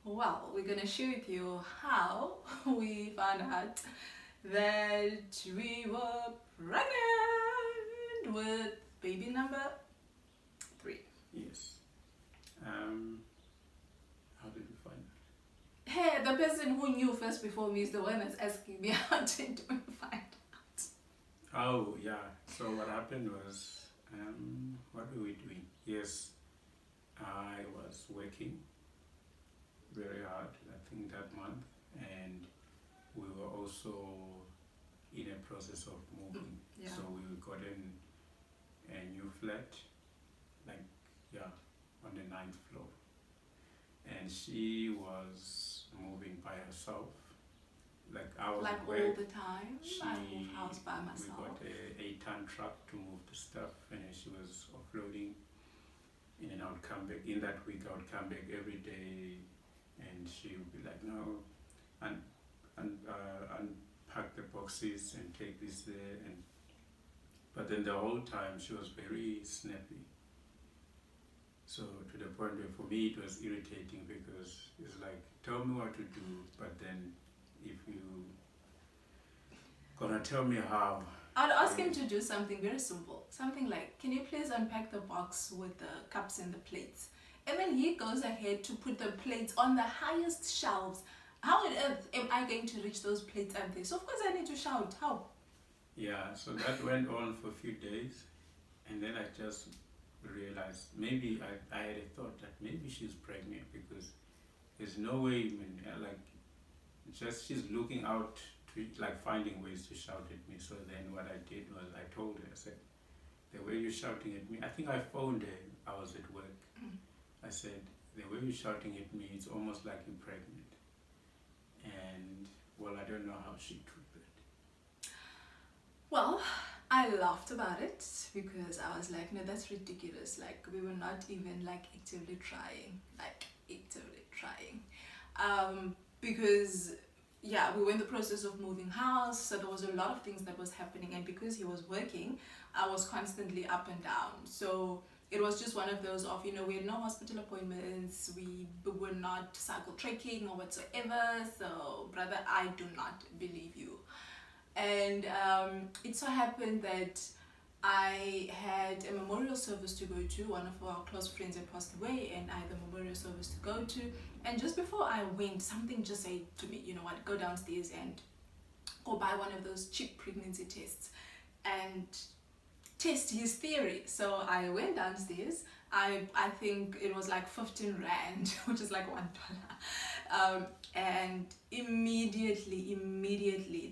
Well, we're gonna share with you how we found out that we were pregnant with baby number 3. Yes. How did we find that? Hey, the person who knew first before me is the one that's asking me how did we find out. Oh, yeah. So what happened was, what were we doing? Yes, I was working very hard, I think that month, and we were also in a process of moving. Yeah. So we got in a new flat, like, yeah, on the 9th floor. And she was moving by herself. Like I was Like at all work. the time, I move house by We myself. got a 8-ton truck to move the stuff, and she was offloading in and out, come back. In that week, I would come back every day, and she would be like, "No, unpack the boxes and take this there." And but then the whole time she was very snappy. So to the point where for me it was irritating because it's like, tell me what to do, but then if you gonna tell me how. I'd ask him to do something very simple. Something like, can you please unpack the box with the cups and the plates? And then he goes ahead to put the plates on the highest shelves. How on earth am I going to reach those plates up there? So of course I need to shout. How? Yeah, so that went on for a few days, and then I just realized maybe I had a thought that maybe she's pregnant because there's no way, like, just she's looking out to, like, finding ways to shout at me. So then what I did was I told her, I said, the way you're shouting at me, I think I phoned her, I was at work. I said, the way you're shouting at me, it's almost like you're pregnant. And, well, I don't know how she took that. Well, I laughed about it because I was like, no, that's ridiculous. Like, we were not even like actively trying. Because yeah, we were in the process of moving house, so there was a lot of things that was happening, and because he was working, I was constantly up and down. So it was just one of those of, we had no hospital appointments, we were not cycle trekking or whatsoever. So brother, I do not believe you. And it so happened that I had a memorial service to go to. One of our close friends had passed away, and I had the memorial service to go to. And just before I went, something just said to me, you know what, go downstairs and go buy one of those cheap pregnancy tests and test his theory. So I went downstairs. I think it was like 15 rand, which is like $1. And immediately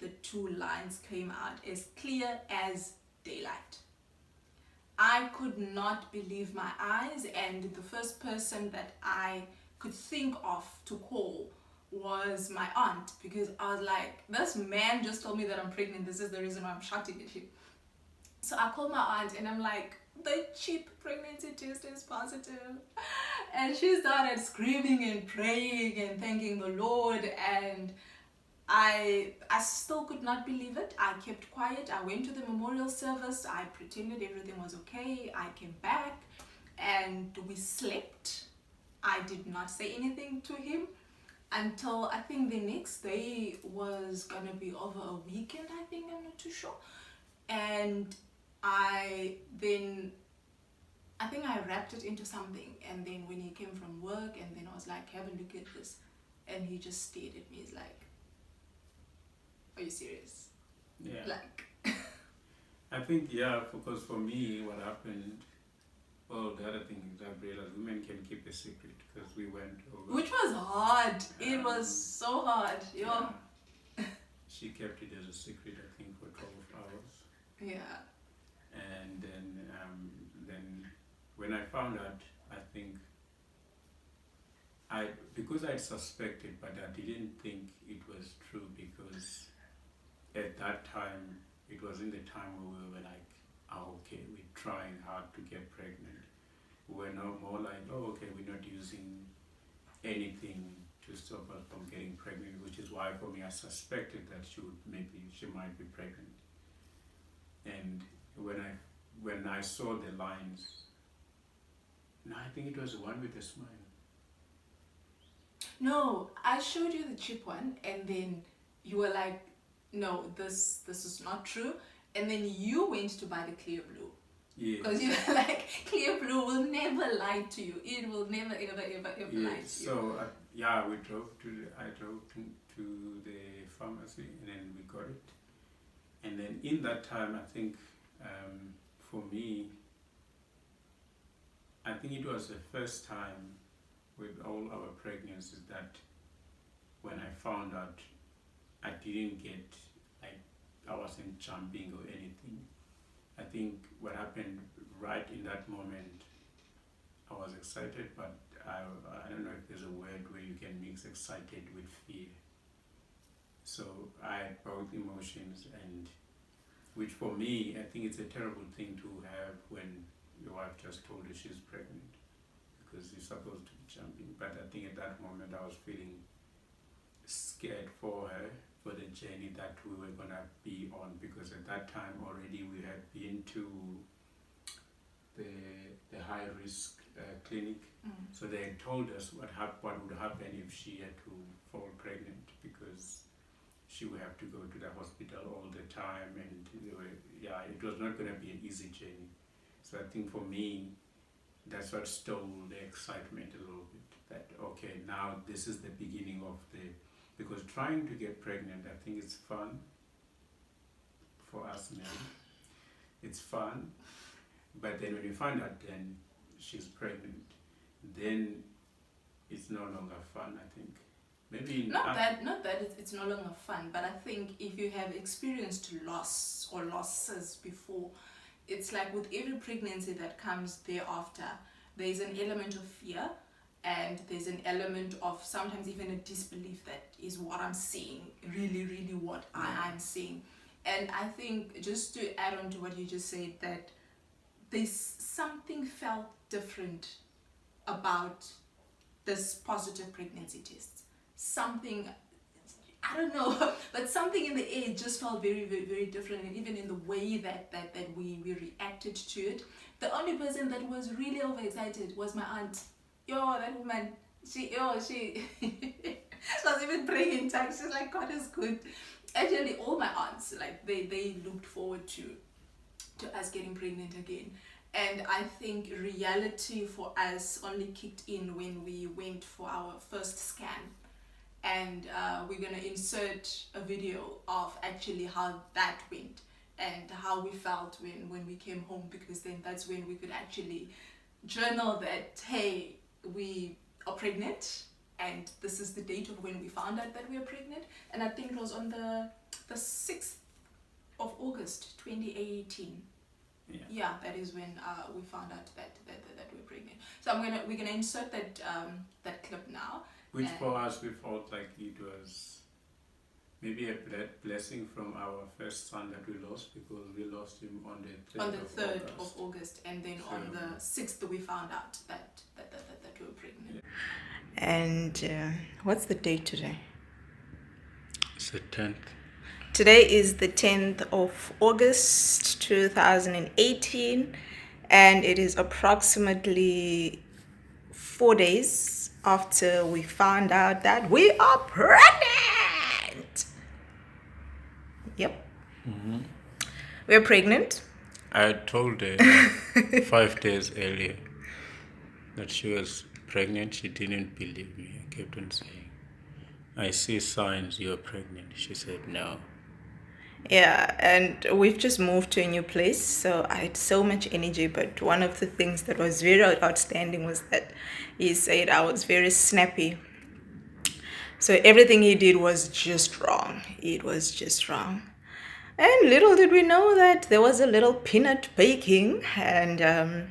the 2 lines came out as clear as daylight. I could not believe my eyes, and the first person that I could think of to call was my aunt, because I was like, this man just told me that I'm pregnant, this is the reason why I'm shouting at him. So I called my aunt and I'm like, the cheap pregnancy test is positive. And she started screaming and praying and thanking the Lord, and I still could not believe it. I kept quiet. I went to the memorial service. I pretended everything was okay. I came back and we slept. I did not say anything to him until I think the next day was gonna be over a weekend, I think, I'm not too sure. And I think I wrapped it into something, and then when he came from work, and then I was like, have a look at this, and he just stared at me. He's like, are you serious? Yeah. Like, I think, yeah, because for me, what happened, well, the other thing is I realized women can keep a secret, because we went over. which was hard. It was so hard. Yeah. She kept it as a secret, I think, for 12 hours. Yeah. And then when I found out, I think because I suspected, but I didn't think it was true, because at that time, it was in the time where we were like, oh, okay, we're trying hard to get pregnant. We were no more like, oh, okay, we're not using anything to stop us from getting pregnant, which is why for me I suspected that she might be pregnant. And when I saw the lines, no, I think it was the one with the smile. No, I showed you the cheap one, and then you were like, "No, this is not true." And then you went to buy the clear blue Yeah. because you were like, "Clear blue will never lie to you. It will never, ever, ever, ever Yeah. lie to you." So yeah, we drove to. I drove to the pharmacy, and then we got it. And then in that time, I think for me, I think it was the first time with all our pregnancies that when I found out, I didn't get, like, I wasn't jumping or anything. I think what happened right in that moment, I was excited, but I don't know if there's a word where you can mix excited with fear. So I had both emotions, and which for me, I think it's a terrible thing to have when your wife just told you she's pregnant, because you're supposed to be jumping. But I think at that moment I was feeling scared for her, for the journey that we were gonna be on, because at that time already we had been to the high risk clinic. So they had told us what would happen if she had to fall pregnant, because she would have to go to the hospital all the time, and it was not going to be an easy journey. So I think for me, that's what stole the excitement a little bit. That okay, now this is the beginning of because trying to get pregnant, I think it's fun for us men. It's fun, but then when you find out then she's pregnant, then it's no longer fun. I think. Maybe not that it's no longer fun, but I think if you have experienced loss or losses before, it's like with every pregnancy that comes thereafter, there's an element of fear, and there's an element of sometimes even a disbelief that is what I'm seeing really, really what I'm seeing. And I think, just to add on to what you just said, that there's something felt different about this positive pregnancy test. Something, I don't know, but something in the air just felt very, very, very different, and even in the way that we reacted to it. The only person that was really overexcited was my aunt. Yo, that woman, she was even praying in tongues. She's like, God is good. Actually, all my aunts, like, they looked forward to us getting pregnant again. And I think reality for us only kicked in when we went for our first scan. And we're going to insert a video of actually how that went and how we felt when we came home, because then that's when we could actually journal that, hey, we are pregnant, and this is the date of when we found out that we were pregnant. And I think it was on the 6th of August 2018. Yeah, that is when we found out that we were pregnant. So we're gonna insert that clip now. Which for us, we felt like it was maybe a blessing from our first son that we lost, because we lost him on the 3rd of August, and then so on the 6th we found out that we were pregnant. Yeah. And what's the date today? It's the 10th. Today is the 10th of August 2018, and it is approximately 4 days after we found out that we are pregnant. Yep. Mm-hmm. We're pregnant. I told her 5 days earlier that she was pregnant. She didn't believe me. I kept on saying, I see signs you're pregnant. She said no. Yeah, and we've just moved to a new place, so I had so much energy. But one of the things that was very outstanding was that he said I was very snappy. So everything he did was just wrong. It was just wrong. And little did we know that there was a little peanut baking. And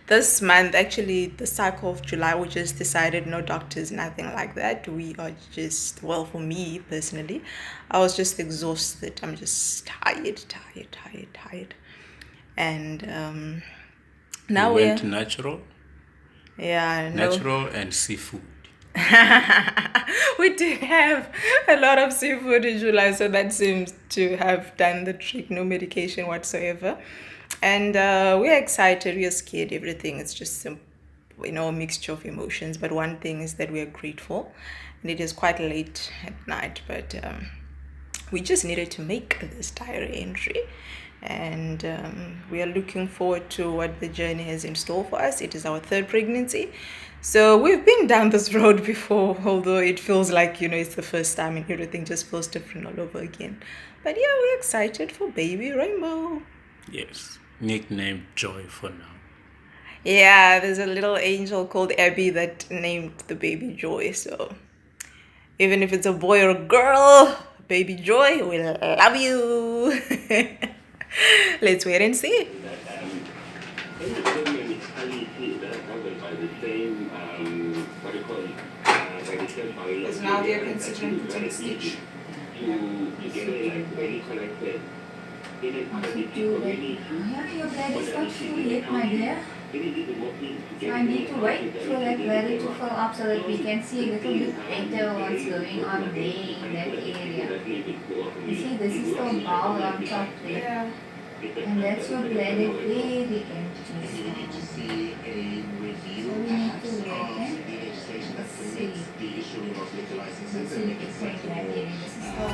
this month, actually the cycle of July, we just decided no doctors, nothing like that. We are just, well, for me personally, I was just exhausted. I'm just tired. And now we went natural. Yeah, natural and seafood. We did have a lot of seafood in July, so that seems to have done the trick. No medication whatsoever. And we're excited, we're scared, everything. It's just a mixture of emotions. But one thing is that we are grateful, and it is quite late at night, but we just needed to make this diary entry, and we are looking forward to what the journey has in store for us. It is our third pregnancy, so we've been down this road before, although it feels like it's the first time and everything just feels different all over again. But yeah, we're excited for baby Rainbow. Yes, nicknamed Joy for now. Yeah, there's a little angel called Abby that named the baby Joy. So even if it's a boy or a girl, baby Joy, we love you. Let's wait and see. Because now they're considering putting a stitch. Yeah, your blood is not full yet, my dear. So I need to wait for that bladder to fill up so that we can see a little bit better what's going on there in that area. You see, this is still bowel on top there. Yeah. And that's your bladder very empty. So we need to wait and see. Let's see if it's like that area. This is still